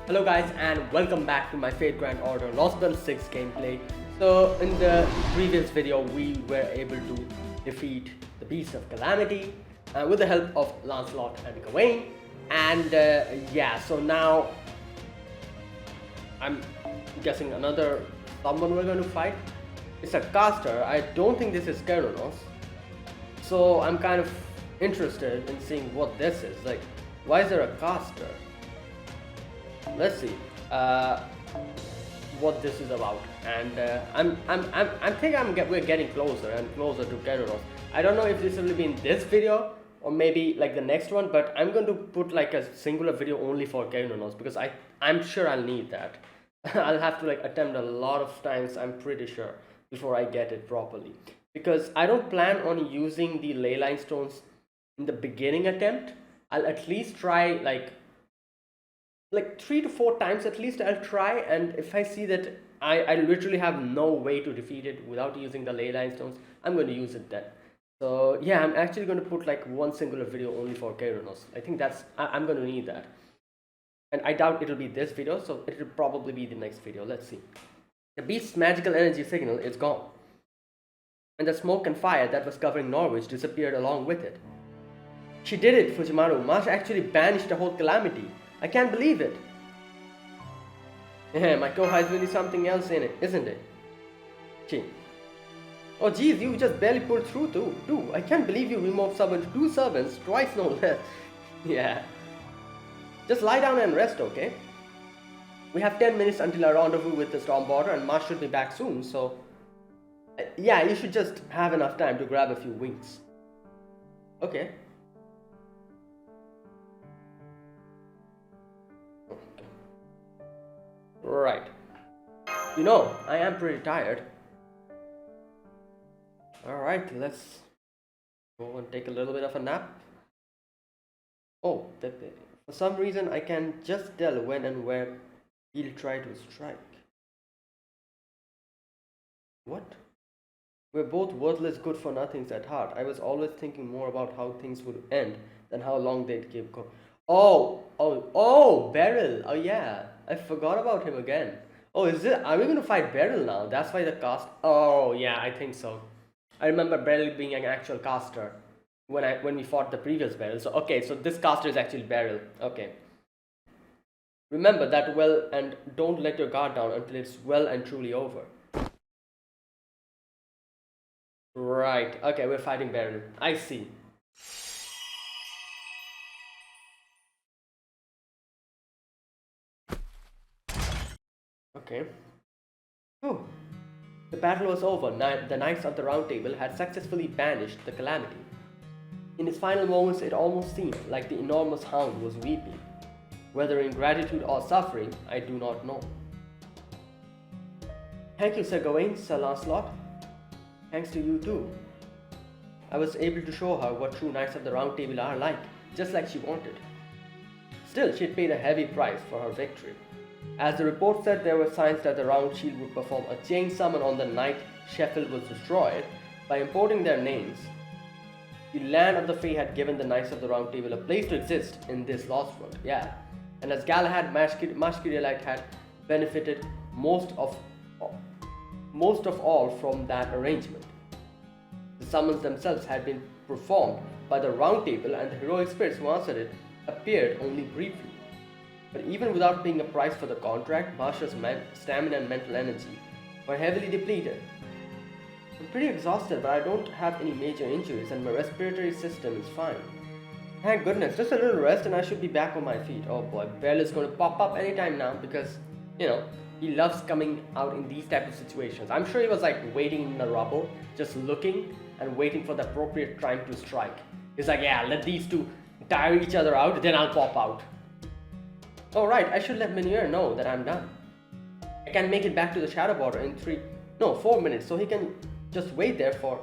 Hello guys and welcome back to my Fate Grand Order Lostbelt 6 gameplay. So in the previous video we were able to defeat the Beast of Calamity with the help of Lancelot and Gawain, and yeah, so now I'm guessing another someone we're going to fight. It's a caster. I don't think this is Keronos, so I'm kind of interested in seeing what this is. Like, why is there a caster? Let's see what this is about, and we're getting closer and closer to Keronos. I don't know if this will be in this video or maybe like the next one, but I'm going to put like a singular video only for Keronos because I'm sure I'll need that. I'll have to like attempt a lot of times, I'm pretty sure, before I get it properly, because I don't plan on using the ley line stones in the beginning attempt. I'll at least try like 3 to 4 times at least. I'll try, and if I see that I literally have no way to defeat it without using the ley line stones, I'm going to use it then. So yeah, I'm actually going to put like one singular video only for Keronos. I think I'm going to need that, and I doubt it'll be this video, so it'll probably be the next video. Let's see. The beast's magical energy signal is gone, and the smoke and fire that was covering Norwich disappeared along with it. She did it, Fujimaru. Masha actually banished the whole calamity. I can't believe it. Yeah, my Koha is really something else in it, isn't it? Gee. Oh geez, you just barely pulled through too. I can't believe you removed 2 servants, twice no less. Yeah. Just lie down and rest, okay? We have 10 minutes until our rendezvous with the Stormborder, and Marsh should be back soon, so... yeah, you should just have enough time to grab a few winks. Okay. Right. You know, I am pretty tired. Alright, let's go and take a little bit of a nap. Oh, for some reason I can just tell when and where he'll try to strike. What? We're both worthless good-for-nothings at heart. I was always thinking more about how things would end than how long they'd keep going. Oh, Beryl. Oh yeah, I forgot about him again. Oh, are we going to fight Beryl now? That's why the cast... oh yeah, I think so. I remember Beryl being an actual caster when we fought the previous Beryl. So okay, so this caster is actually Beryl. Okay. Remember that well, and don't let your guard down until it's well and truly over. Right. Okay, we're fighting Beryl. I see. Okay. Oh. The battle was over. The Knights of the Round Table had successfully banished the calamity. In its final moments, it almost seemed like the enormous hound was weeping. Whether in gratitude or suffering, I do not know. Thank you, Sir Gawain, Sir Lancelot. Thanks to you too. I was able to show her what true Knights of the Round Table are like, just like she wanted. Still, she had paid a heavy price for her victory. As the report said, there were signs that the Round Shield would perform a chain summon on the night Sheffield was destroyed by importing their names. The land of the Fae had given the Knights of the Round Table a place to exist in this lost world, yeah. And as Galahad Mashkirielite had benefited most of all from that arrangement. The summons themselves had been performed by the Round Table, and the heroic spirits who answered it appeared only briefly. But even without paying a price for the contract, Marsha's stamina and mental energy were heavily depleted. I'm pretty exhausted, but I don't have any major injuries and my respiratory system is fine. Thank goodness, just a little rest and I should be back on my feet. Oh boy, Beryl is going to pop up anytime now because, you know, he loves coming out in these type of situations. I'm sure he was like waiting in the rubble, just looking and waiting for the appropriate time to strike. He's like, yeah, let these two tire each other out, then I'll pop out. Oh right, I should let Meniere know that I'm done. I can make it back to the Shadow Border in 4 minutes, so he can just wait there for...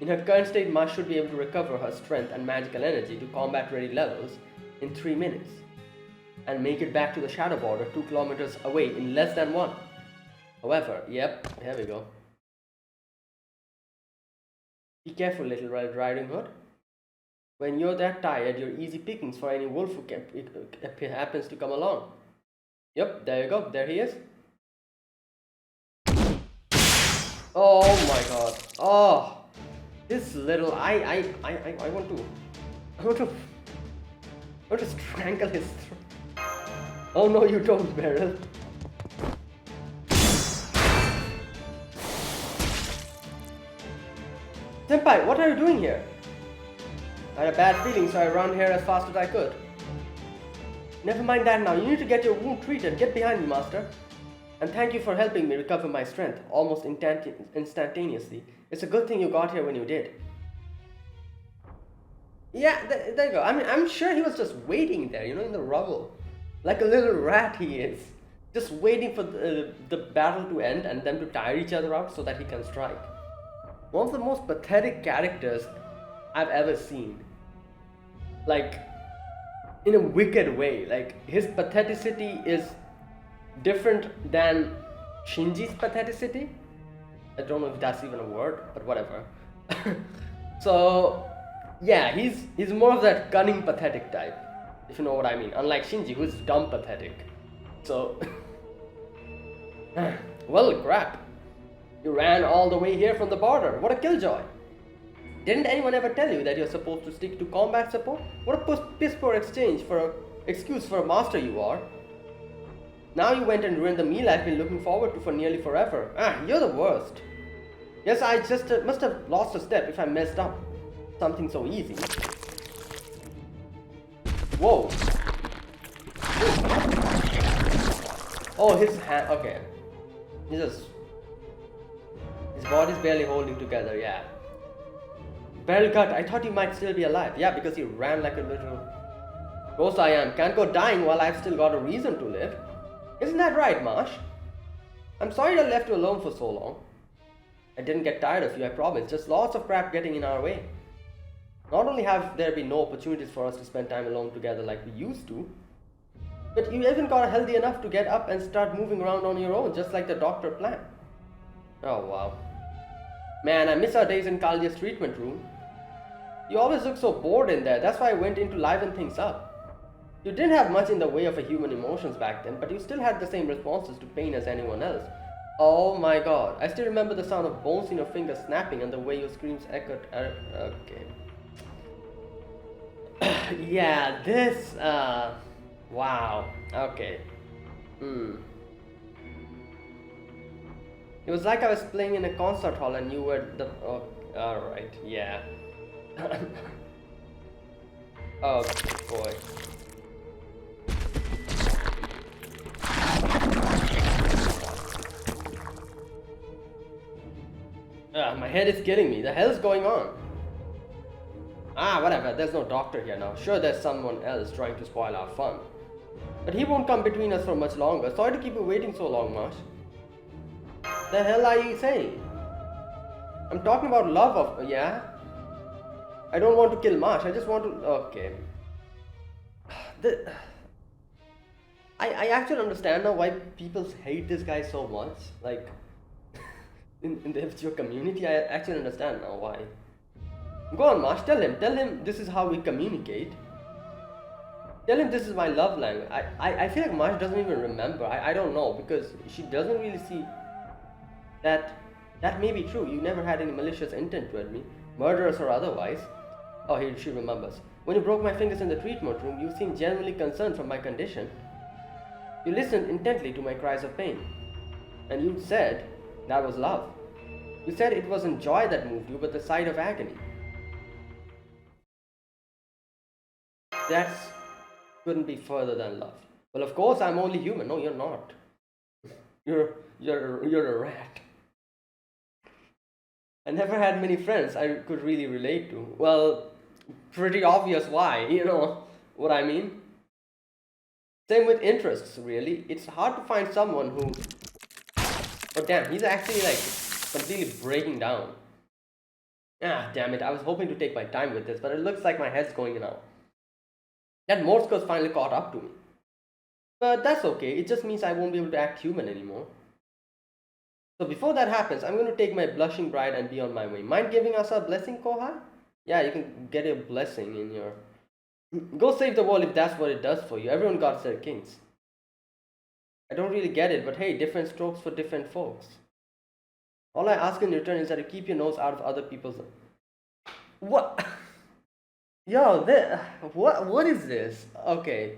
In her current state, Marsh should be able to recover her strength and magical energy to combat-ready levels in 3 minutes, and make it back to the Shadow Border 2 kilometers away in less than 1. However, yep, here we go. Be careful, Little Red Riding Hood. When you're that tired, you're easy pickings for any wolf who happens to come along. Yep, there you go. There he is. Oh my god. Oh, this little. I want to. I want to. I want to strangle his throat. Oh no, you don't, Beryl. Senpai, what are you doing here? I had a bad feeling, so I ran here as fast as I could. Never mind that now. You need to get your wound treated. Get behind me, master. And thank you for helping me recover my strength almost instantaneously. It's a good thing you got here when you did. Yeah, there you go. I mean, I'm sure he was just waiting there, you know, in the rubble. Like a little rat he is. Just waiting for the battle to end and them to tire each other out so that he can strike. One of the most pathetic characters I've ever seen. Like, in a wicked way. Like, his patheticity is different than Shinji's patheticity. I don't know if that's even a word, but whatever. So, yeah, he's more of that cunning pathetic type, if you know what I mean. Unlike Shinji, who's dumb pathetic. So, well, crap. You ran all the way here from the border. What a killjoy. Didn't anyone ever tell you that you're supposed to stick to combat support? What a piss-poor excuse for a master you are. Now you went and ruined the meal I've been looking forward to for nearly forever. You're the worst. Yes, I just must have lost a step if I messed up something so easy. Whoa. Oh, his hand. Okay. His body's barely holding together, yeah. Beryl Gut, I thought you might still be alive. Yeah, because he ran like a little... Of course I am. Can't go dying while I've still got a reason to live. Isn't that right, Marsh? I'm sorry I left you alone for so long. I didn't get tired of you, I promise. Just lots of crap getting in our way. Not only have there been no opportunities for us to spend time alone together like we used to, but you even got healthy enough to get up and start moving around on your own, just like the doctor planned. Oh wow. Man, I miss our days in Kalia's treatment room. You always look so bored in there, that's why I went in to liven things up. You didn't have much in the way of a human emotions back then, but you still had the same responses to pain as anyone else. Oh my god, I still remember the sound of bones in your fingers snapping and the way your screams echoed. Okay. Yeah, this, wow, okay. It was like I was playing in a concert hall and you were the... Oh, alright, yeah. Oh boy. My head is killing me. The hell's going on? Whatever. There's no doctor here now. Sure, there's someone else trying to spoil our fun. But he won't come between us for much longer. Sorry to keep you waiting so long, Marsh. The hell are you saying? I'm talking about love of... Yeah? I don't want to kill Marsh. I just want to... Okay. I actually understand now why people hate this guy so much. Like... in the FGO community, I actually understand now why. Go on, Marsh, tell him this is how we communicate. Tell him this is my love language. I feel like Marsh doesn't even remember. I don't know, because she doesn't really see that may be true. You never had any malicious intent toward me, murderous or otherwise. Oh, here she remembers. When you broke my fingers in the treatment room, you seemed genuinely concerned for my condition. You listened intently to my cries of pain. And you said that was love. You said it wasn't joy that moved you, but the sight of agony. That couldn't be further than love. Well, of course, I'm only human. No, you're not. You're a rat. I never had many friends I could really relate to. Well, pretty obvious why, you know what I mean? Same with interests, really. It's hard to find someone who... Oh damn, he's actually like completely breaking down. Damn it, I was hoping to take my time with this, but it looks like my head's going now. That Morse code's finally caught up to me. But that's okay, it just means I won't be able to act human anymore. So before that happens, I'm going to take my blushing bride and be on my way. Mind giving us a blessing, Kohai? Yeah, you can get a blessing in your... Go save the world if that's what it does for you. Everyone got their kings. I don't really get it, but hey, different strokes for different folks. All I ask in return is that you keep your nose out of other people's. What? Yo, what is this? Okay.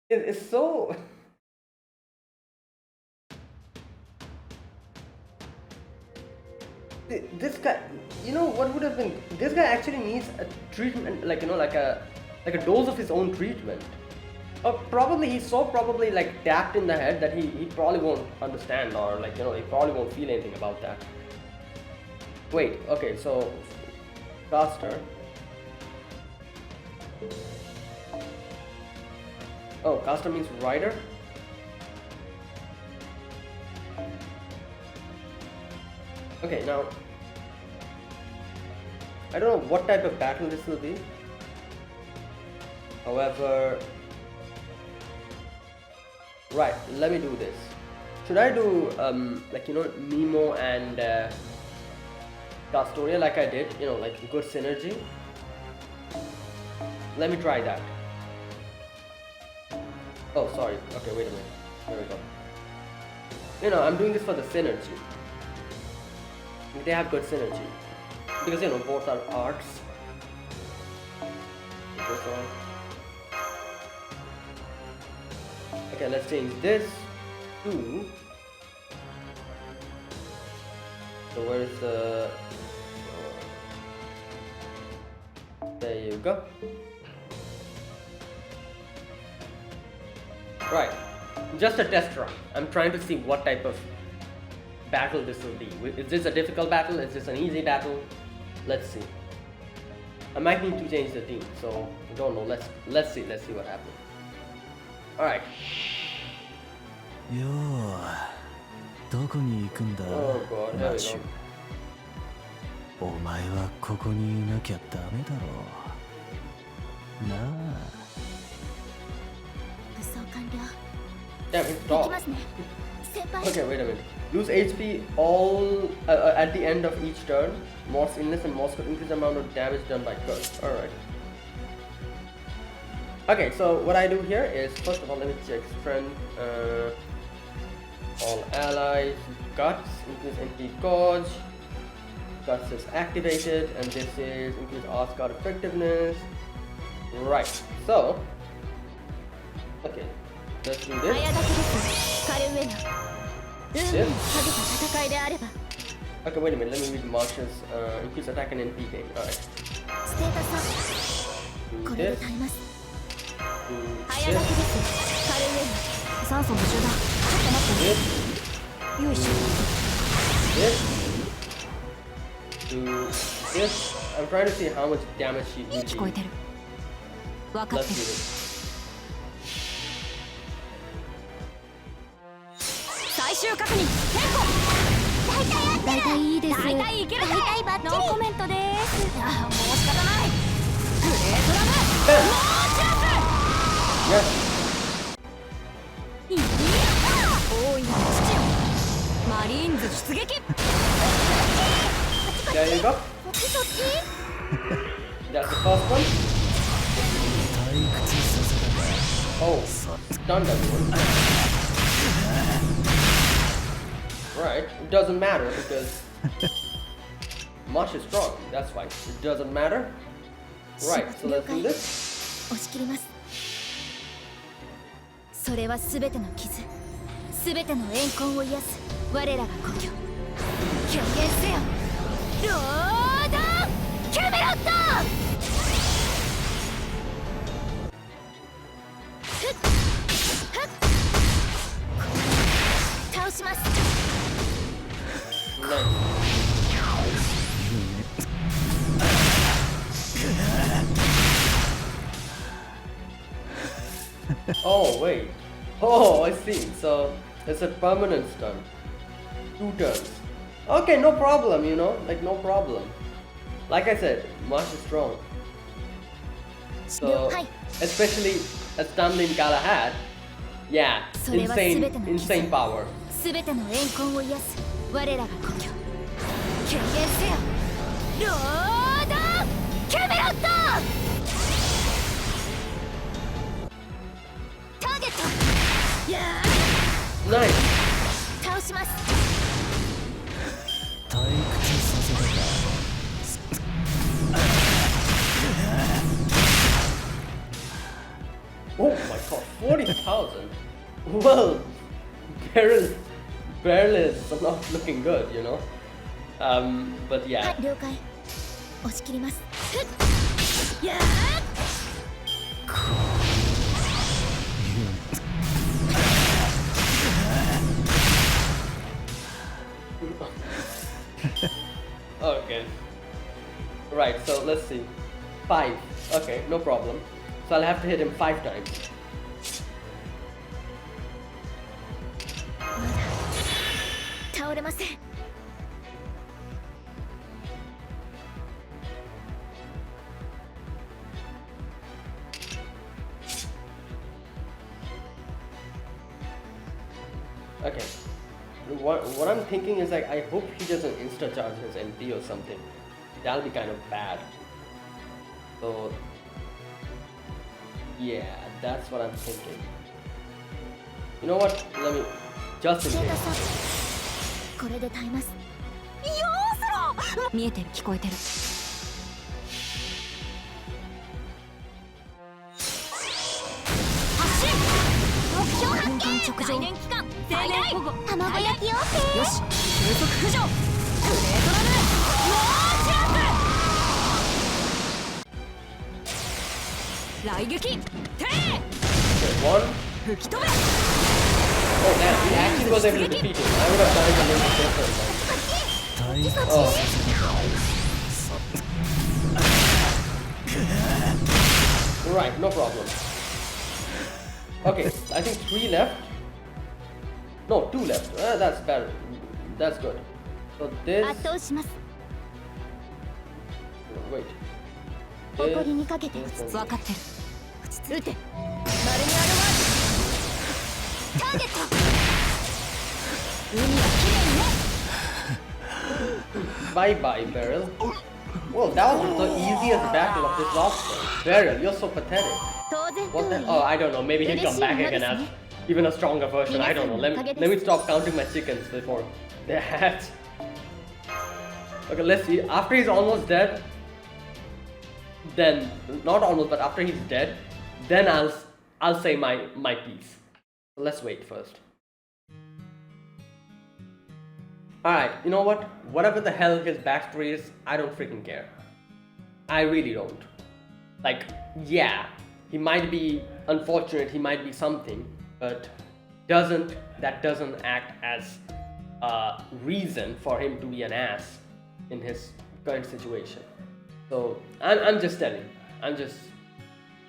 It's so. This guy, what would have been? This guy actually needs a treatment, like like a dose of his own treatment. Or probably he's so probably like tapped in the head that he probably won't understand, or like he probably won't feel anything about that. Wait, okay, so caster. Oh, caster means rider. Okay, now I don't know what type of battle this will be. However, right, let me do this. Should I do like Nemo and Castoria like I did, like good synergy? Let me try that. Oh, sorry. Okay, wait a minute. There we go. I'm doing this for the synergy. They have good synergy because both are arts. Okay, let's change this to. So where's the? There you go. Right, just a test run. I'm trying to see what type of battle this will be. Is this a difficult battle? Is this an easy battle? Let's see. I might need to change the team, so I don't know. Let's see what happens. All right. Oh God, here we go. お前はここにいなきゃダメだろう。なあ。武装完了。 Damn, he's tall. できますね。先輩。 Okay, wait a minute. Use HP all at the end of each turn. Morse illness and Morse could increase the amount of damage done by curse. Alright. Okay, so what I do here is, first of all, let me check strength. All allies, guts, increase NP gauge. Guts is activated, and this is increase Oscar effectiveness. Right, so okay, let's do this. Okay, wait a minute, let me read Marsh's increase attack and NP gain. Alright. Do this. Do this. I'm trying to see how much damage she deals. Let's do this. 最終確認変更大体いいです大体いける大体バッチリノーコメントです。あ、もう仕方ないグレートラムもうチャンス Yes いい大いなる父よマリーンズ出撃 There you go. そっちそっち That's the first one. Oh, stunned everyone. Right, it doesn't matter because Marsh is strong, that's why. It doesn't matter. Right, so let's do this. 押し切りますそれは全ての傷全ての怨恨を癒す我らが故郷権限せよロードキャメロット倒します Oh, wait. Oh, I see. So, it's a permanent stun. 2 turns. Okay, no problem, like no problem. Like I said, Marsh is strong. So, especially a stun in Galahad. Yeah, insane power. 全ての怨恨を癒す我らが故郷権限せよロードキャメロットターゲット Well, Beryl, Beryl is not looking good, you know. But は yeah. い了解押し切りますふっやー Okay. Right, so let's see. 5. Okay, no problem. So I'll have to hit him 5 times. 倒れません Okay. What I'm thinking is like I hope he doesn't insta charge his MP or something. That'll be kind of bad. So yeah, that's what I'm thinking. You know what? Let me just in データ case. サーこれで耐えますよーそろ見えてる聞こえてる発進目標発見直上年期間最大保護卵焼き OK よし急速浮上グレートラムノージャンプ雷撃テ Okay, 1. 吹き飛べ Oh damn, he actually was able to defeat him. I would have done it a little different. 時速 Oh. Right, no problem. Okay, I think 3 left. No, 2 left. That's better. That's good. So this. 圧倒します Wait. 誇りにかけて This 分 and かってる撃て丸にアドバンターゲット海はきれいにね Bye bye, Beryl. Well, that was the easiest battle of this Lostbelt. Beryl, you're so pathetic. 当然 What 通 the? り Oh, I don't know. Maybe he'll come back again as even a stronger version. I don't know. Let me stop counting my chickens before they hatch. Okay, let's see. After he's almost dead, then not almost, but after he's dead, then I'll say my piece. Let's wait first. Alright, you know what? Whatever the hell his backstory is, I don't freaking care. I really don't. Like, yeah, he might be unfortunate, he might be something, but that doesn't act as a reason for him to be an ass in his current situation. So, I'm just telling.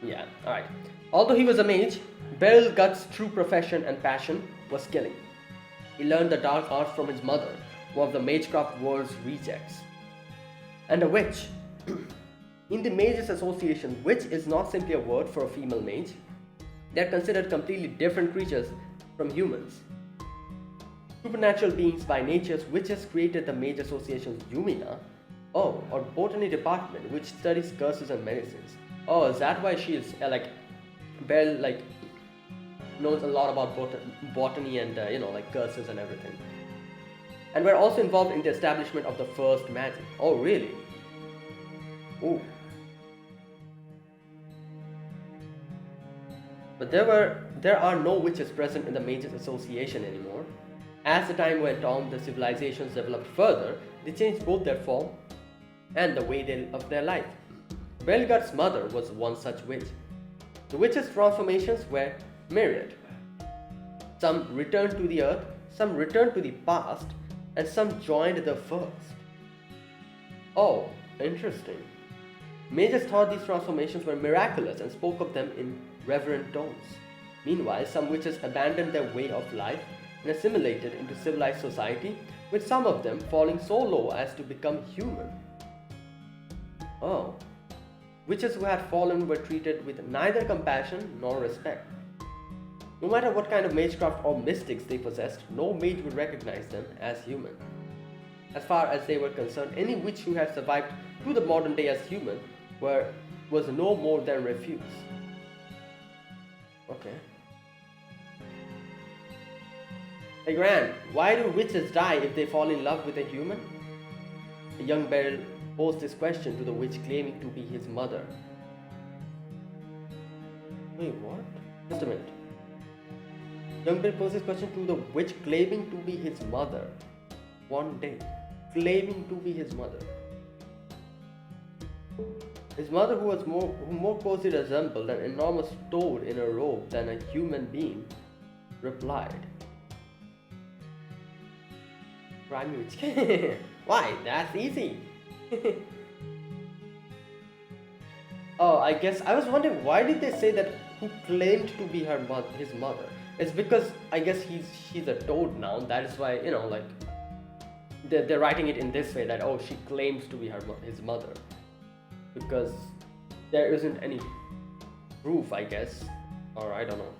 Yeah, alright. Although he was a mage, Beryl Gut's true profession and passion was killing. He learned the dark art from his mother, one of the Magecraft world's rejects. And a witch. In the Mages Association, witch is not simply a word for a female mage. They are considered completely different creatures from humans. Supernatural beings by nature, witches created the Mage Association's Yumina, or botany department, which studies curses and medicines. Oh, is that why she is Beryl knows a lot about botany and curses and everything. And we're also involved in the establishment of the first magic. Oh, really? Oh. But there are no witches present in the Mages Association anymore. As the time went on, the civilizations developed further. They changed both their form and the way they lived their life. Beryl Gut's mother was one such witch. The witches' transformations were myriad. Some returned to the earth, some returned to the past, and some joined the first. Oh, interesting. Mages thought these transformations were miraculous and spoke of them in reverent tones. Meanwhile, some witches abandoned their way of life and assimilated into civilized society, with some of them falling so low as to become human. Oh. Witches who had fallen were treated with neither compassion nor respect. No matter what kind of magecraft or mystics they possessed, no mage would recognize them as human. As far as they were concerned, any witch who had survived to the modern day as human was no more than refuse. Okay. Hey Gran, why do witches die if they fall in love with a human? The young Beryl posed this question to the witch claiming to be his mother. Wait, what? Just a minute. Young poses question to the witch claiming to be his mother. One day. Claiming to be his mother. His mother, who more closely resembled an enormous toad in a robe than a human being, replied, "Crime witch." Why? That's easy. Oh, I guess I was wondering why did they say that who claimed to be his mother? It's because I guess she's a toad now. That is why, you know, like they're writing it in this way, that oh, she claims to be his mother, because there isn't any proof, I guess, or I don't know.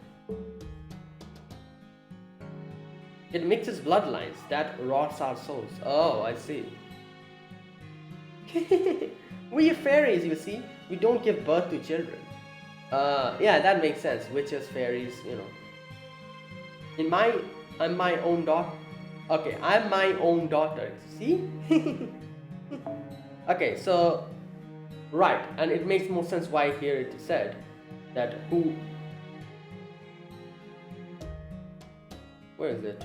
It mixes bloodlines that rots our souls. Oh, I see. We're fairies, you see. We don't give birth to children. Yeah, that makes sense. Witches, fairies, you know. I'm my own daughter. Okay, I'm my own daughter. See? Okay, so right, and it makes more sense why here it is said that who. Where is it?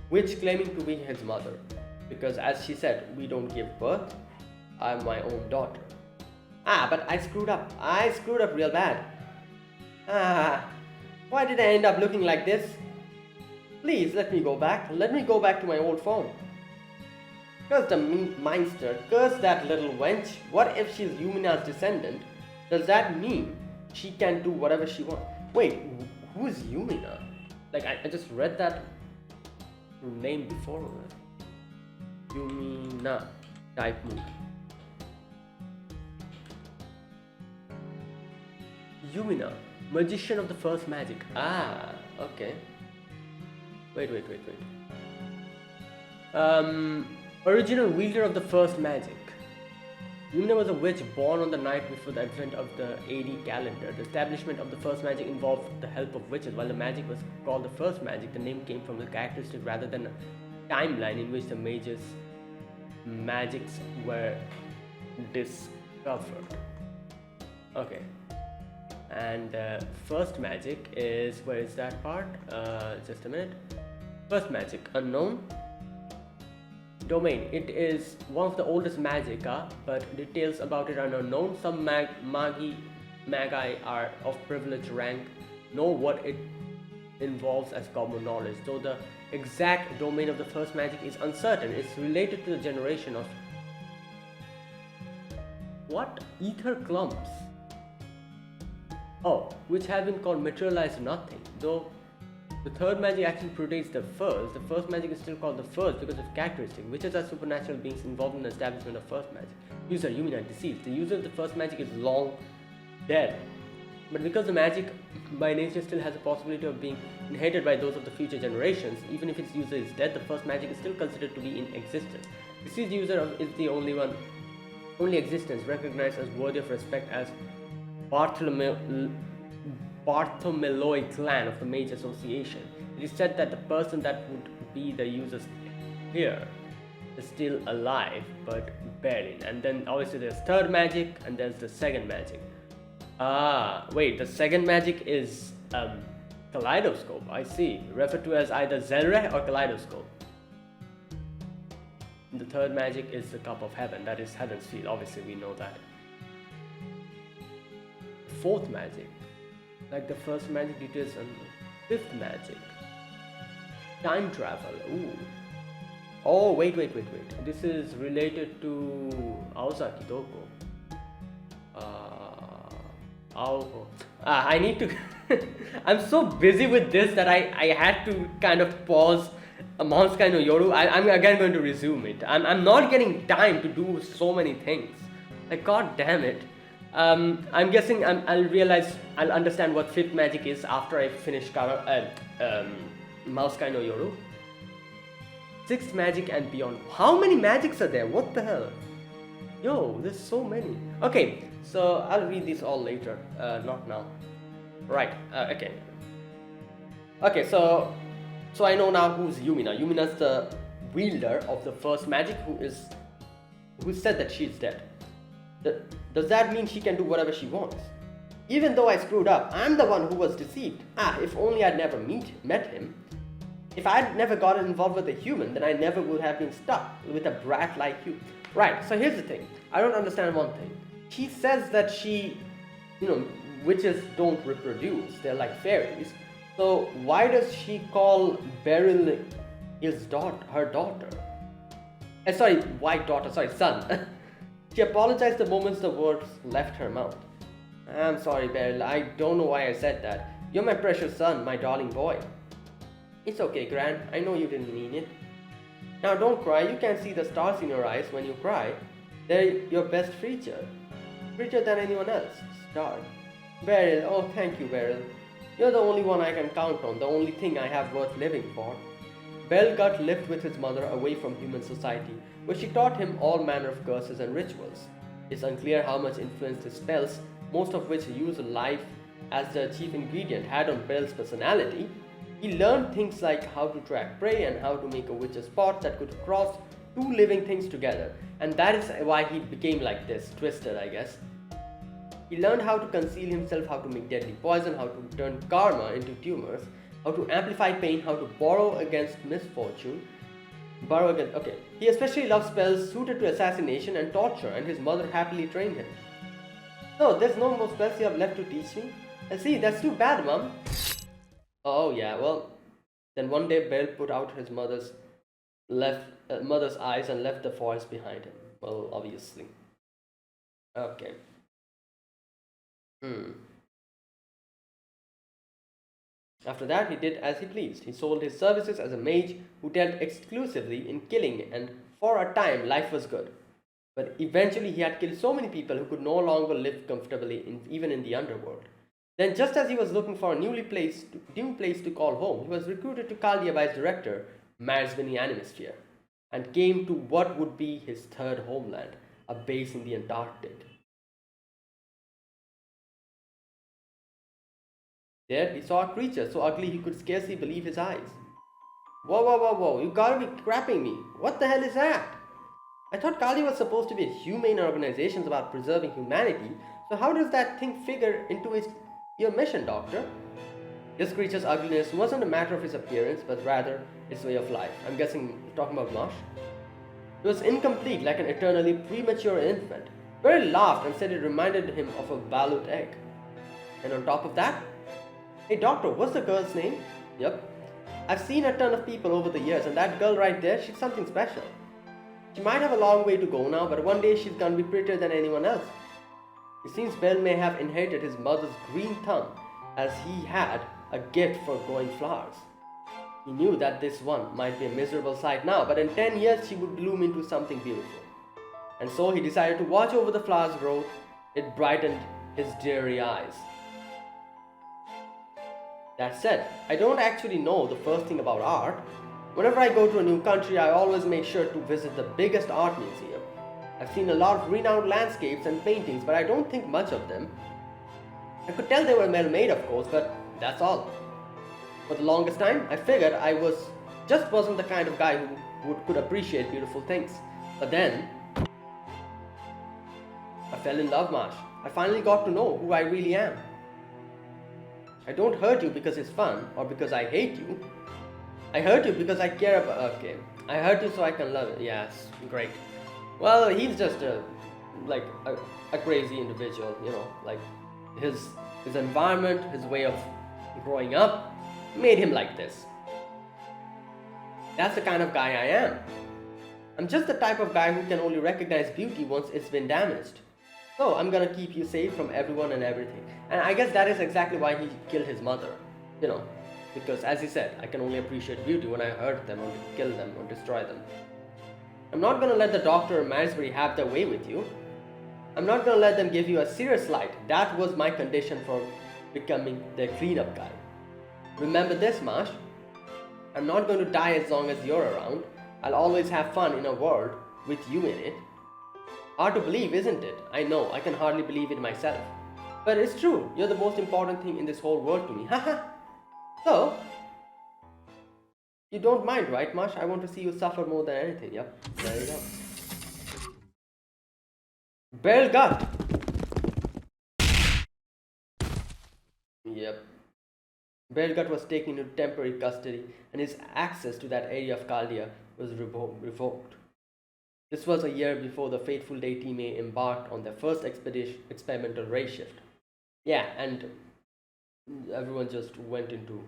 Which claiming to be his mother, because as she said, we don't give birth. I'm my own daughter. Ah, but I screwed up. I screwed up real bad. Ah, why did I end up looking like this? Please let me go back. Let me go back to my old form. Curse the Minster. Curse that little wench. What if she's Yumina's descendant? Does that mean she can do whatever she wants? Wait, who is Yumina? Like I just read that name before. Yumina type move. Yumina, magician of the first magic. Ah, okay. Wait. Original wielder of the first magic. Yumina was a witch born on the night before the advent of the AD calendar. The establishment of the first magic involved the help of witches. While the magic was called the first magic, the name came from the characteristic rather than a timeline in which the magics were discovered. Okay. And first magic is, where is that part? Just a minute. First magic, unknown. Domain, it is one of the oldest magica, but details about it are unknown. Some magi are of privileged rank know what it involves as common knowledge, though the exact domain of the first magic is uncertain. It's related to the generation of what? Ether clumps. Oh, which have been called materialized nothing. Though the third magic actually predates the first magic is still called the first because of characteristic. Witches are supernatural beings involved in the establishment of first magic. User Yumina deceased. The user of the first magic is long dead. But because the magic by nature still has a possibility of being inherited by those of the future generations, even if its user is dead, the first magic is still considered to be in existence. Deceased user is the only existence recognized as worthy of respect as Bartholomew clan of the Mage Association. It is said that the person that would be the user's heir is still alive, but barely. And then obviously there's third magic, and there's the second magic. Ah, wait, the second magic is Kaleidoscope, I see. Referred to as either Zelre or Kaleidoscope. The third magic is the Cup of Heaven, that is Heaven's Field, obviously we know that. Fourth magic, like the first magic, details on the fifth magic. Time travel, ooh. Oh, wait. This is related to Aozaki Doko. I need to... I'm so busy with this that I had to kind of pause Mahoutsukai no Yoru. I'm again going to resume it. I'm not getting time to do so many things. Like, god damn it. I'm guessing I'll understand what fifth magic is after I finish Mahoutsukai no Yoru. Sixth magic and beyond. How many magics are there? What the hell? Yo, there's so many. Okay, so I'll read these all later, not now. Right, okay. Okay, so I know now who's Yumina. Yumina's the wielder of the first magic who said that she's dead. Does that mean she can do whatever she wants? Even though I screwed up, I'm the one who was deceived. If only I'd never met him. If I'd never gotten involved with a human, then I never would have been stuck with a brat like you. Right, so here's the thing. I don't understand one thing. She says that witches don't reproduce. They're like fairies. So why does she call Beryl her daughter? Son. She apologized the moment the words left her mouth. I'm sorry, Beryl. I don't know why I said that. You're my precious son, my darling boy. It's okay, Gran. I know you didn't mean it. Now don't cry. You can see the stars in your eyes when you cry. They're your best feature. Richer than anyone else. Star. Beryl. Oh, thank you, Beryl. You're the only one I can count on. The only thing I have worth living for. Beryl Gut lived with his mother away from human society, where she taught him all manner of curses and rituals. It's unclear how much influence his spells, most of which use life as the chief ingredient, had on Beryl's personality. He learned things like how to track prey and how to make a witch's pot that could cross two living things together, and that is why he became like this, twisted, I guess. He learned how to conceal himself, how to make deadly poison, how to turn karma into tumors, how to amplify pain, how to borrow against misfortune. He especially loved spells suited to assassination and torture, and his mother happily trained him. So, there's no more spells you have left to teach me? I see, that's too bad, Mum. Oh yeah, well, then one day Beryl put out his mother's eyes and left the forest behind him. Well, obviously. Okay. After that, he did as he pleased. He sold his services as a mage who dealt exclusively in killing, and for a time life was good. But eventually he had killed so many people who could no longer live comfortably even in the underworld. Then, just as he was looking for a new place to call home, he was recruited to Caldia by his director, Vinci Animesphere, and came to what would be his third homeland, a base in the Antarctic. There, he saw a creature so ugly he could scarcely believe his eyes. Whoa, you gotta be crapping me. What the hell is that? I thought Caldia was supposed to be a humane organization about preserving humanity, so how does that thing figure into your mission, Doctor? This creature's ugliness wasn't a matter of his appearance, but rather its way of life. I'm guessing you're talking about Marsh. It was incomplete, like an eternally premature infant. Beryl laughed and said it reminded him of a balut egg. And on top of that, hey Doctor, what's the girl's name? Yep. I've seen a ton of people over the years, and that girl right there, she's something special. She might have a long way to go now, but one day she's gonna be prettier than anyone else. It seems Beryl may have inherited his mother's green thumb, as he had a gift for growing flowers. He knew that this one might be a miserable sight now, but in 10 years she would bloom into something beautiful. And so he decided to watch over the flower's growth. It brightened his dreary eyes. That said, I don't actually know the first thing about art. Whenever I go to a new country, I always make sure to visit the biggest art museum. I've seen a lot of renowned landscapes and paintings, but I don't think much of them. I could tell they were well made, of course, but that's all. For the longest time, I figured I wasn't the kind of guy who could appreciate beautiful things. But then, I fell in love, Marsh. I finally got to know who I really am. I don't hurt you because it's fun, or because I hate you. I hurt you because I care about... Okay. I hurt you so I can love it. Yes, great. Well, he's just a crazy individual, like his environment, his way of growing up made him like this. That's the kind of guy I am. I'm just the type of guy who can only recognize beauty once it's been damaged. So I'm gonna keep you safe from everyone and everything. And I guess that is exactly why he killed his mother. Because as he said, I can only appreciate beauty when I hurt them or kill them or destroy them. I'm not gonna let the Doctor or Salisbury have their way with you. I'm not gonna let them give you a serious slight. That was my condition for becoming their cleanup guy. Remember this, Marsh. I'm not going to die as long as you're around. I'll always have fun in a world with you in it. Hard to believe, isn't it? I know, I can hardly believe it myself. But it's true, you're the most important thing in this whole world to me. Haha. So, you don't mind, right, Marsh? I want to see you suffer more than anything. Yep, there you go. Beryl Gut. Beryl Gut was taken into temporary custody, and his access to that area of Chaldea was revoked. This was a year before the Fateful Day team embarked on their first experimental ray shift. Yeah, and everyone just went into.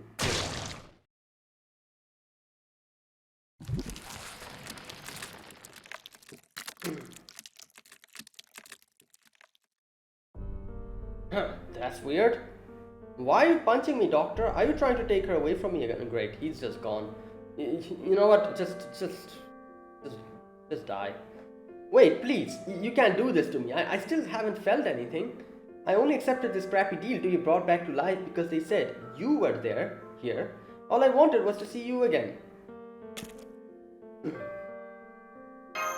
Huh, that's weird. Why are you punching me, Doctor? Are you trying to take her away from me again? Great, he's just gone. You know what? Just die. Wait, please. You can't do this to me. I still haven't felt anything. I only accepted this crappy deal to be brought back to life because they said you were here. All I wanted was to see you again.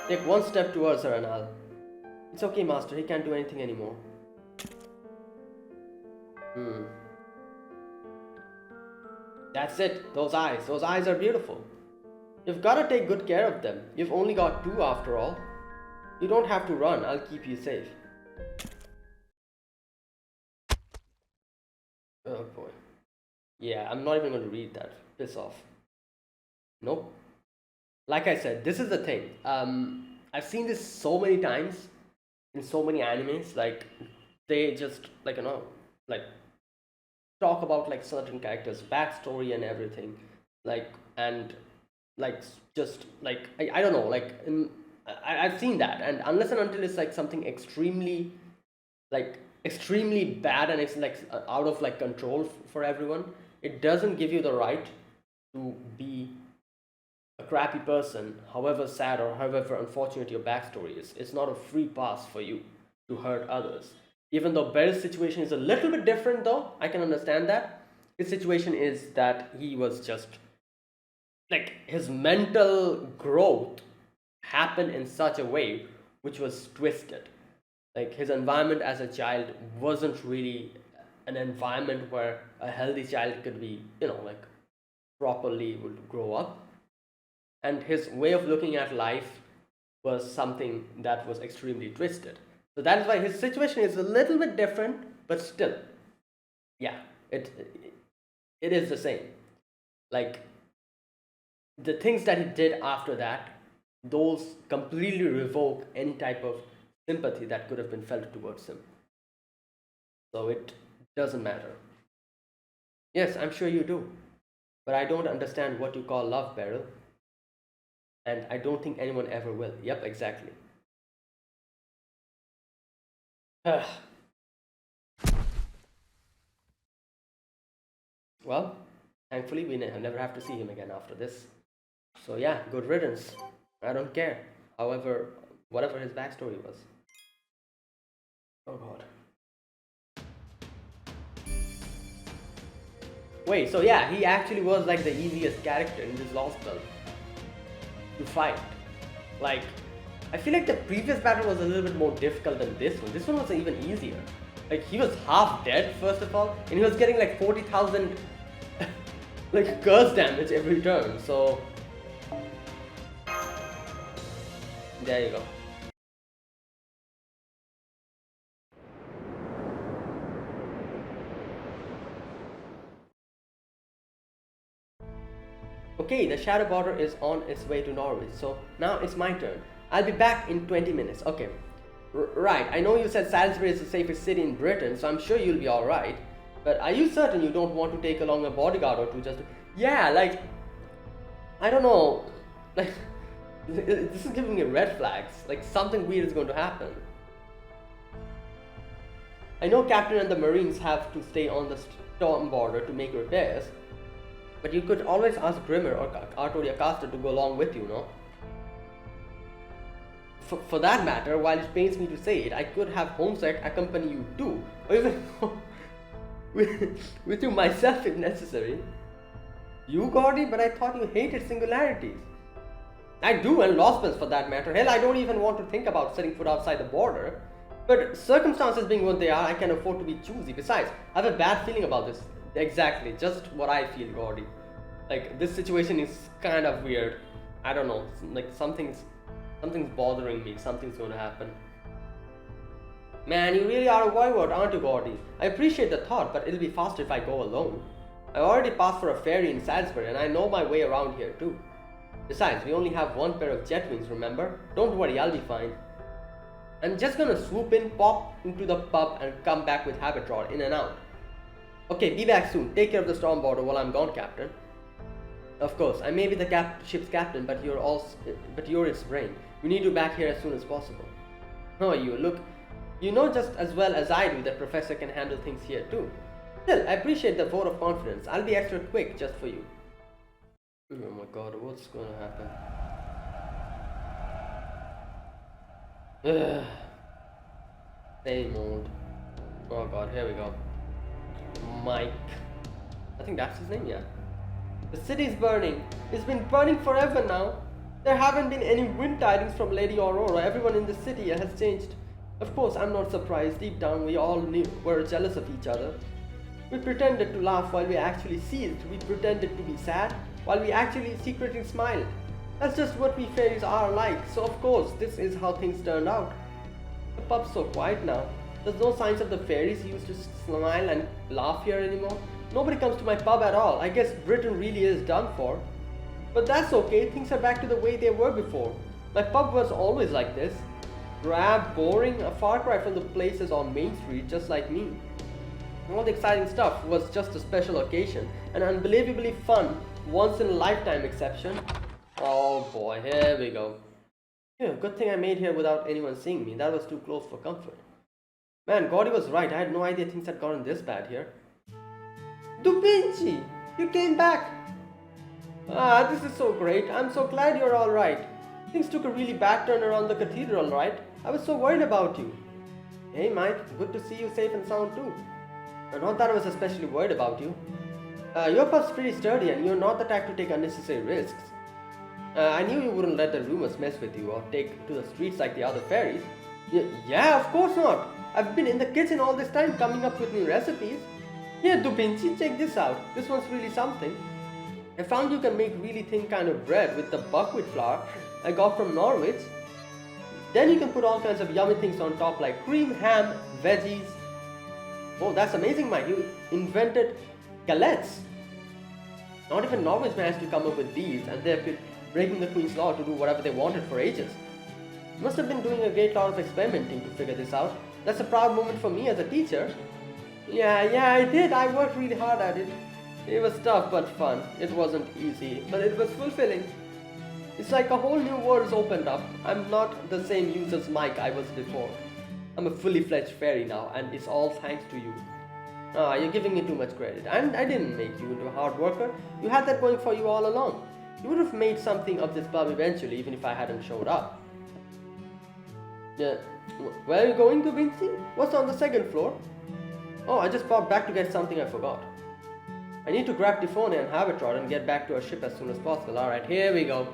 Take one step towards her and I'll... It's okay, Master. He can't do anything anymore. That's it. Those eyes are beautiful. You've got to take good care of them. You've only got 2 after all. You don't have to run. I'll keep you safe. Oh boy. Yeah, I'm not even going to read that. Piss off. Nope. Like I said, this is the thing. I've seen this so many times in so many animes. Like, they just, like, talk about, like, certain characters' backstory and everything. Like, and, like, just, like, I don't know, like, I've seen that. And unless and until it's, like, something extremely bad and it's, like, out of, like, control for everyone, it doesn't give you the right to be a crappy person, however sad or however unfortunate your backstory is. It's not a free pass for you to hurt others. Even though Beryl's situation is a little bit different though, I can understand that. His situation is that he was just, like, his mental growth happened in such a way which was twisted. Like, his environment as a child wasn't really an environment where a healthy child could be, like, properly would grow up. And his way of looking at life was something that was extremely twisted. So that is why his situation is a little bit different, but still, yeah, it is the same. Like, the things that he did after that, those completely revoke any type of sympathy that could have been felt towards him. So it doesn't matter. Yes, I'm sure you do. But I don't understand what you call love, Beryl. And I don't think anyone ever will. Yep, exactly. Well, thankfully we never have to see him again after this. So yeah, good riddance. I don't care. However, whatever his backstory was. Oh god. Wait, so yeah, he actually was like the easiest character in this Lostbelt to fight. Like, I feel like the previous battle was a little bit more difficult than this one. This one was even easier. Like, he was half dead, first of all, and he was getting like 40,000 like curse damage every turn, so there you go. Okay, the Shadow Border is on its way to Norwich, so now it's my turn. I'll be back in 20 minutes. Okay. Right, I know you said Salisbury is the safest city in Britain, so I'm sure you'll be alright. But are you certain you don't want to take along a bodyguard or two just to... Yeah, like... I don't know. Like... This is giving me red flags. Like, something weird is going to happen. I know Captain and the Marines have to stay on the storm border to make repairs. But you could always ask Grimmer or Artoria Caster to go along with you, no? For that matter, while it pains me to say it, I could have Homesec accompany you too, or even with you myself if necessary. You, Gordy? But I thought you hated singularities. I do, and Lostbelt for that matter. Hell, I don't even want to think about setting foot outside the border. But circumstances being what they are, I can afford to be choosy. Besides, I have a bad feeling about this. Exactly, just what I feel, Gordy. Like, this situation is kind of weird. I don't know, like something's bothering me, something's going to happen. Man, you really are a voivod, aren't you, Gordy? I appreciate the thought, but it'll be faster if I go alone. I already passed for a fairy in Salisbury and I know my way around here too. Besides, we only have one pair of jet wings, remember? Don't worry, I'll be fine. I'm just gonna swoop in, pop into the pub and come back with Habitrod in and out. Okay, be back soon. Take care of the storm border while I'm gone, Captain. Of course, I may be the ship's captain, but you're its brain. We need you back here as soon as possible. Oh, look, you know just as well as I do that Professor can handle things here too. Still, I appreciate the vote of confidence. I'll be extra quick just for you. Oh my god, what's gonna happen? Ugh. Same old. Oh god, here we go. Mike. I think that's his name, yeah. The city's burning. It's been burning forever now. There haven't been any wind tidings from Lady Aurora. Everyone in the city has changed. Of course, I'm not surprised. Deep down, we all were jealous of each other. We pretended to laugh while we actually seethed. We pretended to be sad while we actually secretly smiled. That's just what we fairies are like. So of course, this is how things turned out. The pub's so quiet now. There's no signs of the fairies who used to smile and laugh here anymore. Nobody comes to my pub at all. I guess Britain really is done for. But that's okay, things are back to the way they were before. My pub was always like this. Drab, boring, a far cry from the places on Main Street just like me. All the exciting stuff was just a special occasion, an unbelievably fun, once-in-a-lifetime exception. Oh boy, here we go. Yeah, good thing I made here without anyone seeing me. That was too close for comfort. Man, Gordy was right. I had no idea things had gotten this bad here. Vinci, you came back. Ah, this is so great. I'm so glad you're all right. Things took a really bad turn around the cathedral, right? I was so worried about you. Hey, Mike. Good to see you safe and sound too. Not that I was especially worried about you. Your pub's pretty sturdy and you're not the type to take unnecessary risks. I knew you wouldn't let the rumors mess with you or take to the streets like the other fairies. Yeah, of course not. I've been in the kitchen all this time coming up with new recipes. Here, Vinci, check this out. This one's really something. I found you can make really thin kind of bread with the buckwheat flour I got from Norwich. Then you can put all kinds of yummy things on top like cream, ham, veggies. Oh, that's amazing, Mike. You invented galettes. Not even Norwich managed to come up with these, and they've been breaking the Queen's law to do whatever they wanted for ages. You must have been doing a great lot of experimenting to figure this out. That's a proud moment for me as a teacher. Yeah, I did. I worked really hard at it. It was tough but fun. It wasn't easy, but it was fulfilling. It's like a whole new world's opened up. I'm not the same useless Mike I was before. I'm a fully fledged fairy now, and it's all thanks to you. You're giving me too much credit. And I didn't make you into a hard worker. You had that going for you all along. You would have made something of this pub eventually, even if I hadn't showed up. Yeah. Where are you going to, Vinci? What's on the second floor? Oh, I just popped back to get something I forgot. I need to grab Tiffone and Habitrod and get back to our ship as soon as possible. Alright, here we go.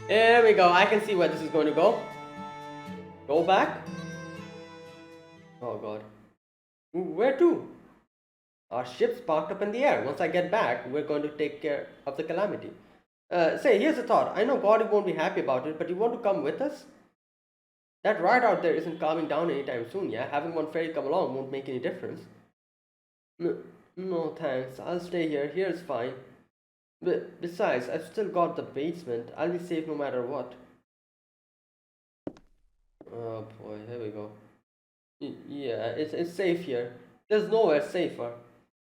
Here we go. I can see where this is going to go. Go back. Oh god. Where to? Our ship's parked up in the air. Once I get back, we're going to take care of the calamity. Say, here's a thought. I know Gordy won't be happy about it, but you want to come with us? That ride out there isn't calming down anytime soon, yeah? Having one fairy come along won't make any difference. No thanks. I'll stay here. Here's fine. Besides, I've still got the basement. I'll be safe no matter what. Oh boy, here we go. Yeah, it's safe here. There's nowhere safer.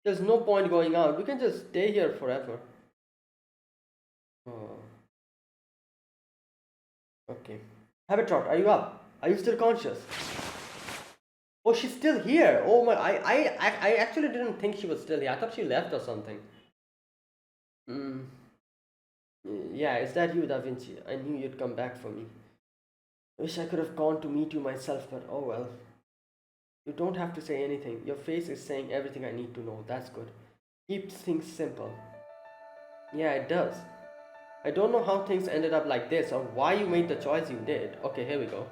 There's no point going out. We can just stay here forever. Oh. Okay. Habitrod, are you up? Are you still conscious? Oh, she's still here. Oh my, I actually didn't think she was still here. I thought she left or something. Yeah, is that you, Da Vinci? I knew you'd come back for me. Wish I could have gone to meet you myself, but oh well. You don't have to say anything. Your face is saying everything I need to know. That's good. Keeps things simple. Yeah, it does. I don't know how things ended up like this or why you made the choice you did. Okay, here we go.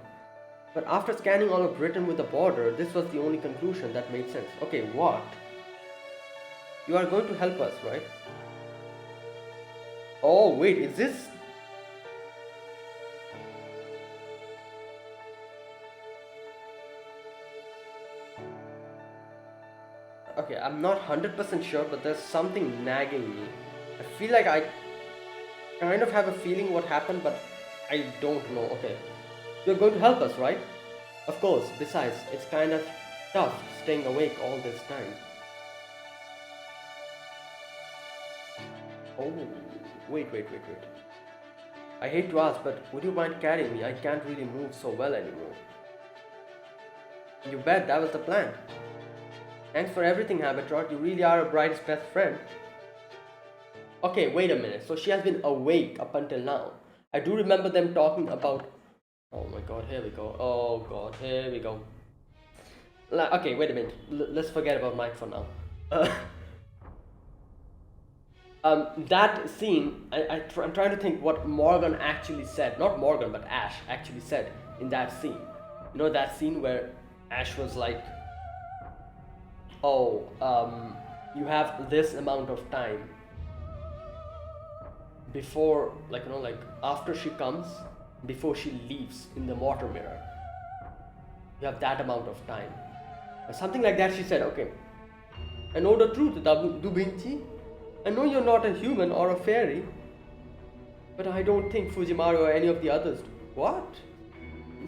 But after scanning all of Britain with the border, this was the only conclusion that made sense. Okay, what? You are going to help us, right? Oh, wait, is this... Okay, I'm not 100% sure, but there's something nagging me. I feel like I kind of have a feeling what happened, but I don't know. Okay, you're going to help us, right? Of course, besides, it's kind of tough staying awake all this time. Oh, wait. I hate to ask, but would you mind carrying me? I can't really move so well anymore. You bet, that was the plan. Thanks for everything, Habitrot. You really are a bright's best friend. Okay, wait a minute. So she has been awake up until now. I do remember them talking about... Oh my god, here we go. Oh god, here we go. Okay, wait a minute. Let's forget about Mike for now. That scene, I'm trying to think what Morgan actually said. Not Morgan, but Ash actually said in that scene. You know that scene where Ash was like, oh, you have this amount of time before, like, you know, like after she comes, before she leaves in the water mirror. You have that amount of time. Or something like that she said, okay. I know the truth, Vinci. I know you're not a human or a fairy, but I don't think Fujimaru or any of the others do. What?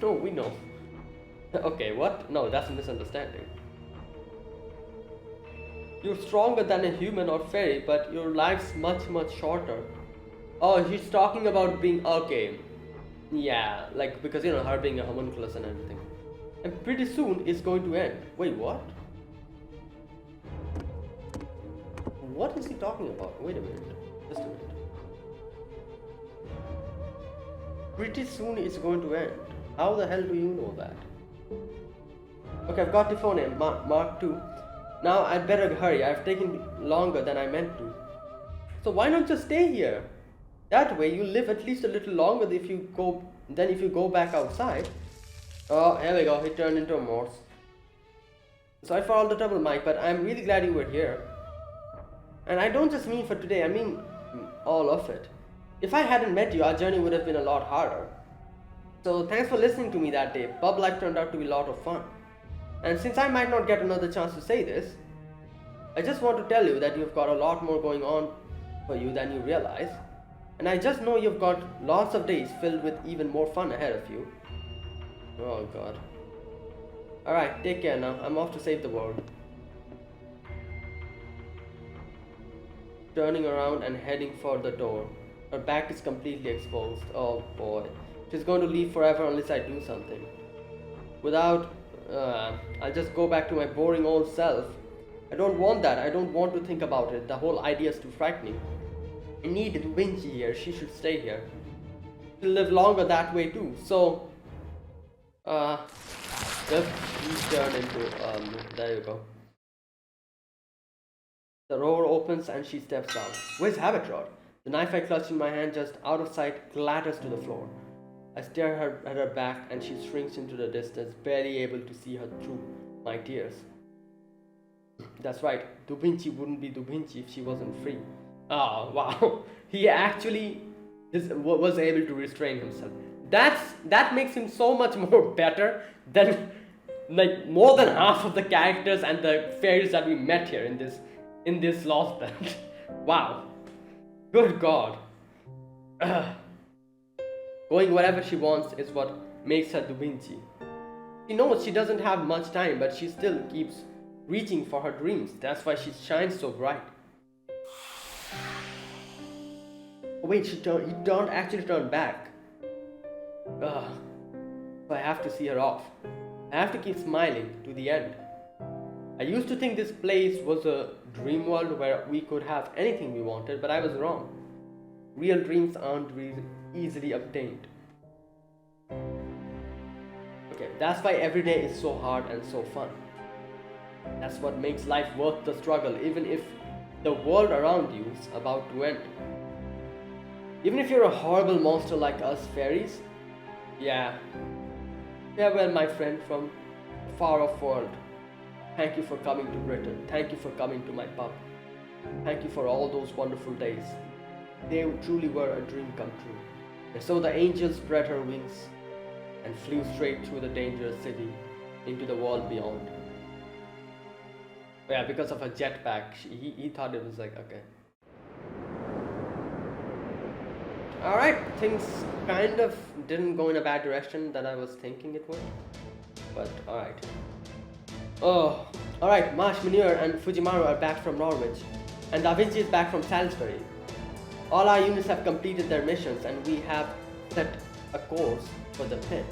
No, we know. Okay, what? No, that's a misunderstanding. You're stronger than a human or fairy, but your life's much shorter. Oh, he's talking about being... Okay. Yeah, like, because, you know, her being a homunculus and everything. And pretty soon it's going to end. Wait, what? What is he talking about? Wait a minute. Just a minute. Pretty soon it's going to end. How the hell do you know that? Okay, I've got the phone in. Mark 2. Now I'd better hurry. I've taken longer than I meant to. So why not just stay here? That way you live at least a little longer than if you go back outside. Oh, here we go. He turned into a Morse. Sorry for all the trouble, Mike, but I'm really glad you were here. And I don't just mean for today, I mean all of it. If I hadn't met you, our journey would have been a lot harder. So thanks for listening to me that day. Pub life turned out to be a lot of fun. And since I might not get another chance to say this, I just want to tell you that you've got a lot more going on for you than you realize. And I just know you've got lots of days filled with even more fun ahead of you. Oh god. Alright, take care now. I'm off to save the world. Turning around and heading for the door. Her back is completely exposed. Oh boy. She's going to leave forever unless I do something. I'll just go back to my boring old self. I don't want that. I don't want to think about it. The whole idea is too frightening. I need Vinci here. She should stay here. She'll live longer that way too. So, just turn into, there you go. The door opens and she steps out. Where's Habitrot? The knife I clutched in my hand just out of sight clatters to the floor. I stare at her back and she shrinks into the distance, barely able to see her through my tears. That's right, Da Vinci wouldn't be Da Vinci if she wasn't free. Oh, wow. He actually was able to restrain himself. That makes him so much more better than like more than half of the characters and the fairies that we met here in this Lostbelt. Wow. Good God. Going wherever she wants is what makes her Da Vinci. She knows she doesn't have much time, but she still keeps reaching for her dreams. That's why she shines so bright. Oh, wait, he actually turned back. So I have to see her off. I have to keep smiling to the end. I used to think this place was a dream world where we could have anything we wanted, but I was wrong. Real dreams aren't easily obtained. Okay, that's why every day is so hard and so fun. That's what makes life worth the struggle, even if the world around you is about to end. Even if you're a horrible monster like us fairies, yeah. Farewell, my friend from a far-off world. Thank you for coming to Britain. Thank you for coming to my pub. Thank you for all those wonderful days. They truly were a dream come true. And so the angel spread her wings and flew straight through the dangerous city into the world beyond. Yeah, because of a jetpack, he thought it was like, okay. Alright, things kind of didn't go in a bad direction that I was thinking it would. But alright. Oh, alright, Marsh, Munir and Fujimaru are back from Norwich. And Da Vinci is back from Salisbury. All our units have completed their missions and we have set a course for the pit.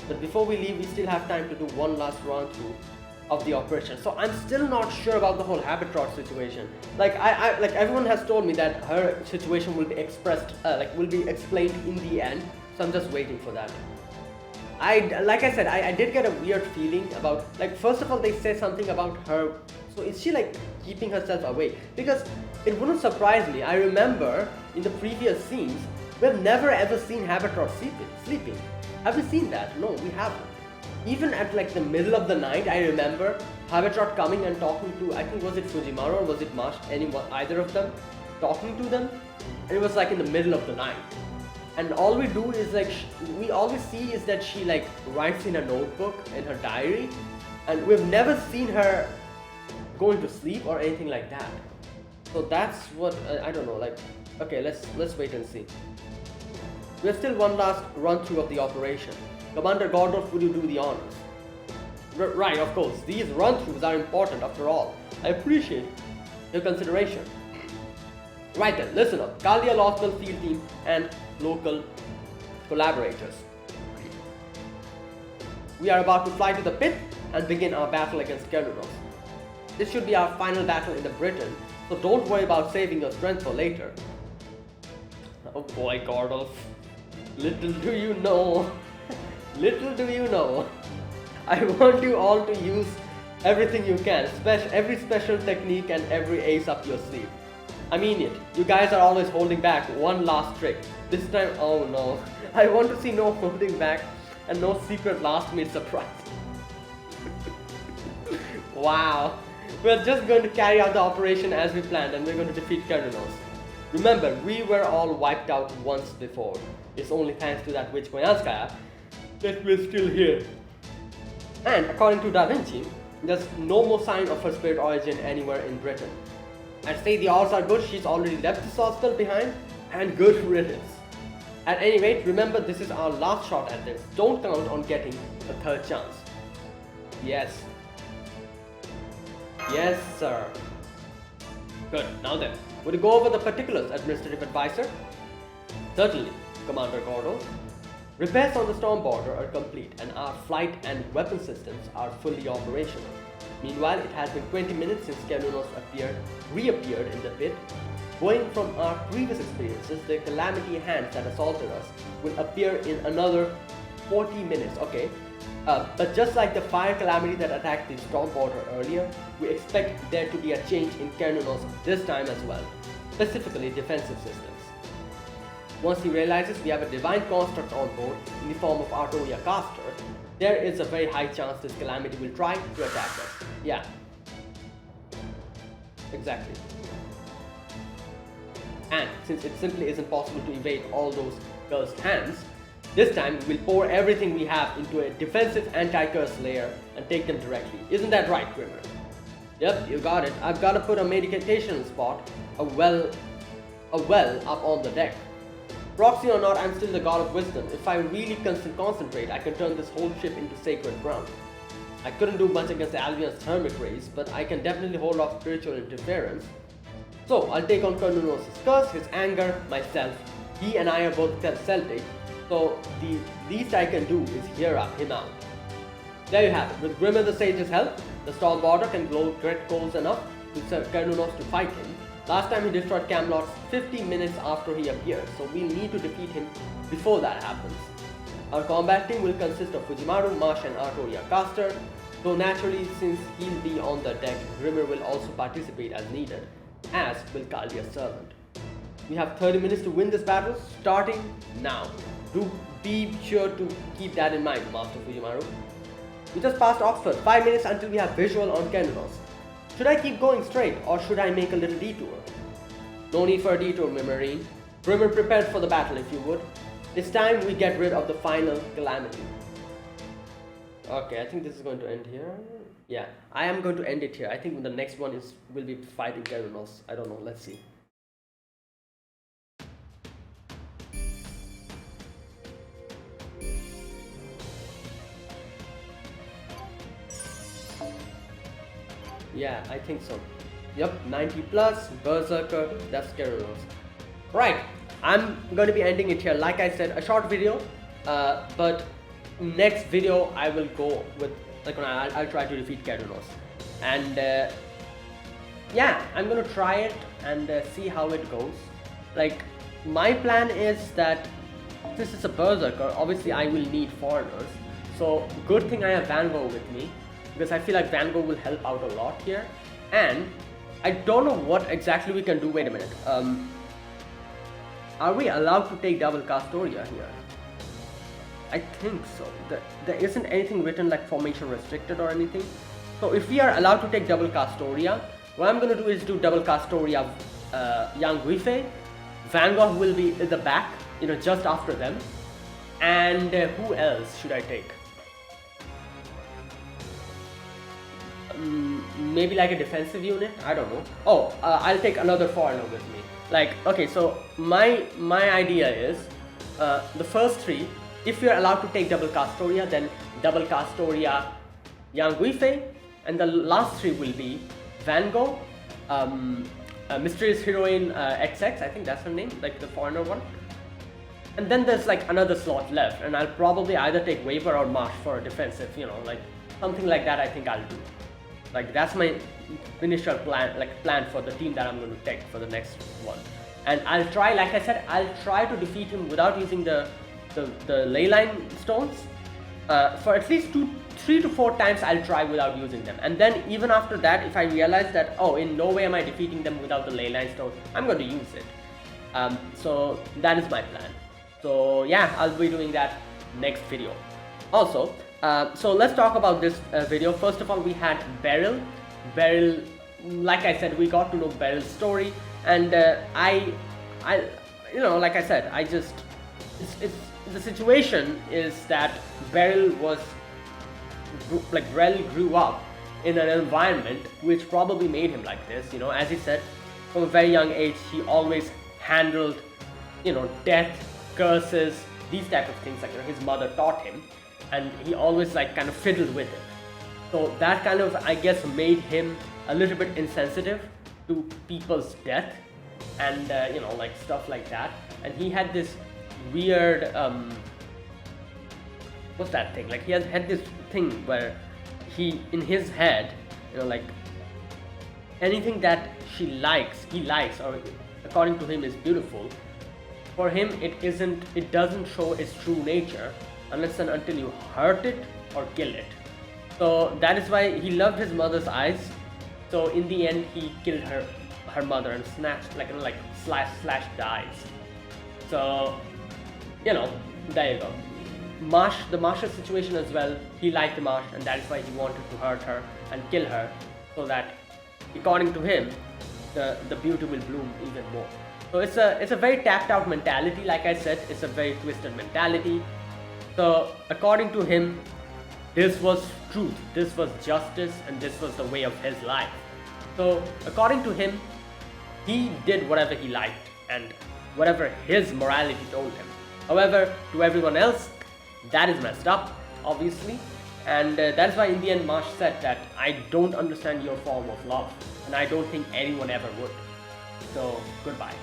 But before we leave, we still have time to do one last run through of the operation. So I'm still not sure about the whole Habitrot situation. Like like everyone has told me that her situation will be expressed, will be explained in the end. So I'm just waiting for that. Like I said, I did get a weird feeling about, like, first of all, they say something about her. So is she like keeping herself away? Because it wouldn't surprise me. I remember in the previous scenes, we've never ever seen Habitrot sleeping. Have we seen that? No, we haven't. Even at like the middle of the night, I remember Habitrot coming and talking to, I think was it Fujimaru or was it Marsh, either of them, talking to them. And it was like in the middle of the night. And all we do is like, we always see is that she like writes in a notebook, in her diary. And we've never seen her going to sleep or anything like that. So that's what, I don't know, like, okay, let's wait and see. We have still one last run through of the operation. Commander Gordolf, would you do the honors? Right, of course. These run-throughs are important after all. I appreciate your consideration. Right then, listen up. Kaldia Lostbelt field team and local collaborators. We are about to fly to the pit and begin our battle against Kernuros. This should be our final battle in the Britain, so don't worry about saving your strength for later. Oh boy, Gordolf. Little do you know. Little do you know, I want you all to use everything you can, every special technique and every ace up your sleeve. I mean it, you guys are always holding back one last trick. This time, oh no, I want to see no holding back and no secret last minute surprise. Wow, we're just going to carry out the operation as we planned and we're going to defeat Kernuros. Remember, we were all wiped out once before. It's only thanks to that witch Koyanskaya that we're still here. And according to Da Vinci, there's no more sign of her spirit origin anywhere in Britain. I'd say the odds are good she's already left the Lostbelt behind, and good riddance. At any rate, remember this is our last shot at this. Don't count on getting a third chance. Yes. Yes, sir. Good, now then, would you go over the particulars, Administrative Advisor? Certainly, Commander Gordo. Repairs on the storm border are complete and our flight and weapon systems are fully operational. Meanwhile, it has been 20 minutes since Kernuros reappeared in the pit. Going from our previous experiences, the calamity hands that assaulted us will appear in another 40 minutes, okay? But just like the fire calamity that attacked the storm border earlier, we expect there to be a change in Kernuros this time as well, specifically defensive systems. Once he realizes we have a divine construct on board in the form of Artoria Caster, there is a very high chance this calamity will try to attack us. Yeah. Exactly. And since it simply isn't possible to evade all those cursed hands, this time we will pour everything we have into a defensive anti-curse layer and take them directly. Isn't that right, Grimmer? Yep, you got it. I've got to put a medication spot, a well up on the deck. Proxy or not, I'm still the god of wisdom. If I really concentrate, I can turn this whole ship into sacred ground. I couldn't do much against Albian's thermic rays, but I can definitely hold off spiritual interference. So, I'll take on Kernuros' curse, his anger, myself. He and I are both Celtic, so the least I can do is hear him out. There you have it. With Grimmer the Sage's help, the storm border can get coals enough to serve Kernuros to fight him. Last time he destroyed Camelot 50 minutes after he appeared, so we'll need to defeat him before that happens. Our combat team will consist of Fujimaru, Marsh and Artoria Caster, though naturally since he'll be on the deck, Grimmer will also participate as needed, as will Kaldia's servant. We have 30 minutes to win this battle, starting now. Do be sure to keep that in mind, Master Fujimaru. We just passed Oxford, 5 minutes until we have visual on Kernuros. Should I keep going straight or should I make a little detour? No need for a detour, my marine. Grimmer, prepared for the battle if you would. It's time we get rid of the final calamity. Okay, I think this is going to end here. Yeah, I am going to end it here. I think the next one will be fighting Gyarados. I don't know. Let's see. Yeah, I think so. Yep, 90 plus, Berserker, that's Gyarados. Right, I'm going to be ending it here. Like I said, a short video, but next video I will go with, like, I'll try to defeat Gyarados. And yeah, I'm going to try it and see how it goes. Like, my plan is that since it's a Berserker, obviously I will need foreigners. So good thing I have Van Gogh with me, because I feel like Van Gogh will help out a lot here. And I don't know what exactly we can do. Wait a minute. Are we allowed to take double Castoria here? I think so. There isn't anything written like formation restricted or anything. So if we are allowed to take double Castoria, what I'm going to do is do double Castoria Young Guifei. Van Gogh will be in the back, you know, just after them. And who else should I take? Maybe like a defensive unit, I don't know. Oh, I'll take another foreigner with me. Like, okay, so my idea is the first three, if you're allowed to take double Castoria, then double Castoria Young Guifei, and the last three will be Van Gogh, Mysterious Heroine XX, I think that's her name, like the foreigner one. And then there's like another slot left, and I'll probably either take Waver or Marsh for a defensive, you know, like something like that I think I'll do. Like, that's my initial plan for the team that I'm going to take for the next one. And I'll try, like I said, I'll try to defeat him without using the leyline stones. For at least 3 to 4 times I'll try without using them. And then even after that, if I realize that, oh, in no way am I defeating them without the leyline stones, I'm going to use it. So that is my plan. So yeah, I'll be doing that next video. Also, so let's talk about this video. First of all, we had Beryl. Beryl, like I said, we got to know Beryl's story, and I, you know, like I said, the situation is that Beryl grew up in an environment which probably made him like this. You know, as he said, from a very young age, he always handled, you know, death, curses, these type of things. Like, you know, his mother taught him. And he always like kind of fiddled with it. So that kind of, I guess, made him a little bit insensitive to people's death and you know, like stuff like that. And he had this weird what's that thing? Like, he had this thing where he, in his head, you know, like anything that he likes, or according to him is beautiful. For him, it doesn't show its true nature unless and until you hurt it or kill it. So that is why he loved his mother's eyes. So in the end, he killed her mother and snatched, like, you know, like slashed the eyes. So, you know, there you go. The Marsh's situation as well. He liked Marsh, and that is why he wanted to hurt her and kill her, so that, according to him, the beauty will bloom even more. So it's a very tapped out mentality. Like I said, it's a very twisted mentality. So according to him, this was truth, this was justice, and this was the way of his life. So according to him, he did whatever he liked and whatever his morality told him. However, to everyone else, that is messed up, obviously. And that's why in the end Marsh said that I don't understand your form of love, and I don't think anyone ever would. So goodbye.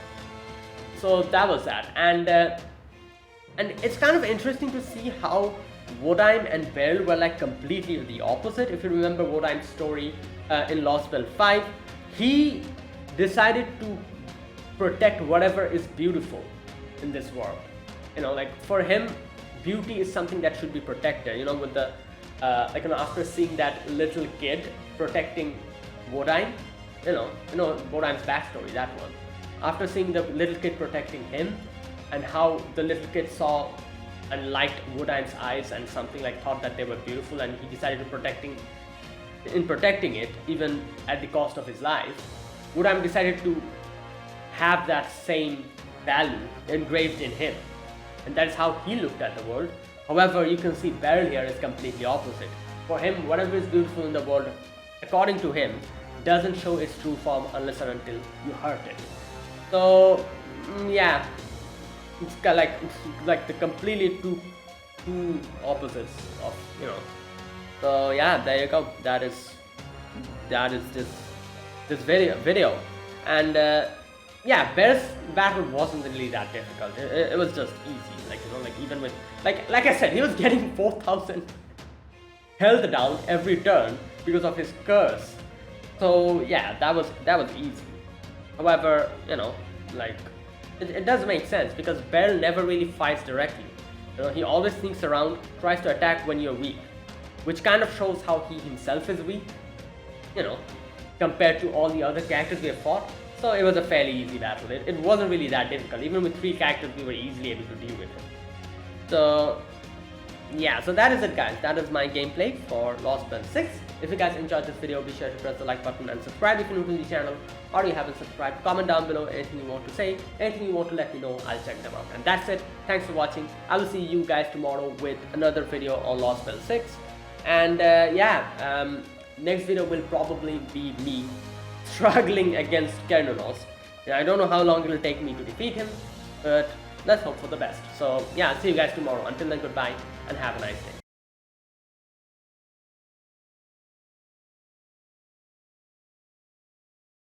So that was that. And it's kind of interesting to see how Wodaim and Beryl were like completely the opposite. If you remember Wodaim's story in Lostbelt 5, he decided to protect whatever is beautiful in this world. You know, like, for him, beauty is something that should be protected. You know, with the like, you know, after seeing that little kid protecting Wodaim, you know Wodaim's backstory, that one. After seeing the little kid protecting him, and how the little kid saw and liked Wodaim's eyes and something like thought that they were beautiful, and he decided to protecting it even at the cost of his life, Wodaim decided to have that same value engraved in him, and that is how he looked at the world. However, you can see Beryl here is completely opposite. For him, whatever is beautiful in the world, according to him, doesn't show its true form unless and until you hurt it. So, yeah, it's like the completely two opposites of, you know. So yeah, there you go. That is this video, and yeah, Beryl's battle wasn't really that difficult. It was just easy, like, you know, like even with like I said, he was getting 4,000 health down every turn because of his curse. So yeah, that was easy. However, you know, like it does make sense because Beryl never really fights directly. You know, he always sneaks around, tries to attack when you're weak, which kind of shows how he himself is weak, you know, compared to all the other characters we have fought. So it was a fairly easy battle. It wasn't really that difficult. Even with 3 characters, we were easily able to deal with him. So yeah, so that is it, guys. That is my gameplay for Lostbelt 6. If you guys enjoyed this video, be sure to press the like button and subscribe if you're new to the channel or you haven't subscribed. Comment down below anything you want to say, anything you want to let me know, I'll check them out. And that's it. Thanks for watching. I will see you guys tomorrow with another video on Lostbelt 6. And next video will probably be me struggling against Kernunos. I don't know how long it will take me to defeat him, but let's hope for the best. So yeah, I'll see you guys tomorrow. Until then, goodbye and have a nice day.